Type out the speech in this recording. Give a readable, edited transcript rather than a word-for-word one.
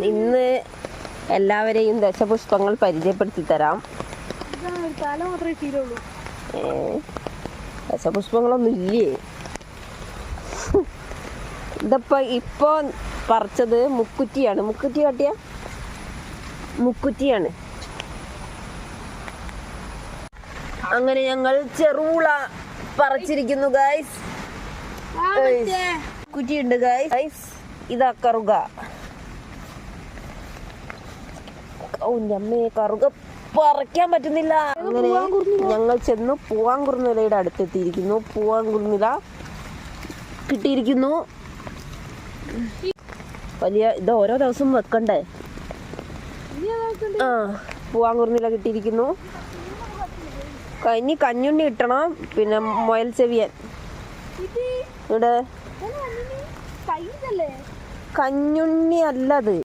ഇന്ന് എല്ലാവരെയും ദശപുഷ്പങ്ങൾ പരിചയപ്പെടുത്തി തരാം. ദശപുഷ്പങ്ങളൊന്നും ഇല്ലേ? ഇപ്പൊ പറിച്ചത് മുക്കുറ്റിയാണ്. മുക്കുറ്റി കാട്ടിയ മുക്കുറ്റിയാണ്. അങ്ങനെ ഞങ്ങൾ ചെറുള പറിച്ചിരിക്കുന്നു ഗൈസ്. കുറ്റിയുണ്ട് ഗൈസ്. ഇതാ കറുക. അമ്മയെ കറുക പറിക്കാൻ പറ്റുന്നില്ല. അങ്ങനെ ഞങ്ങൾ ചെന്ന് പൂവാങ്കുറുനിലയുടെ അടുത്തെത്തിയിരിക്കുന്നു. പൂവാങ്കുറുനില കിട്ടിയിരിക്കുന്നു. വലിയ ഇത് ഓരോ ദിവസം വെക്കണ്ടേ? പൂവാങ്കുറുനില കിട്ടിയിരിക്കുന്നു. ഇനി കഞ്ഞുണ്ണി കിട്ടണം. പിന്നെ മുയൽ ചെവിയൻ. ഇവിടെ കഞ്ഞുണ്ണി അല്ലത്.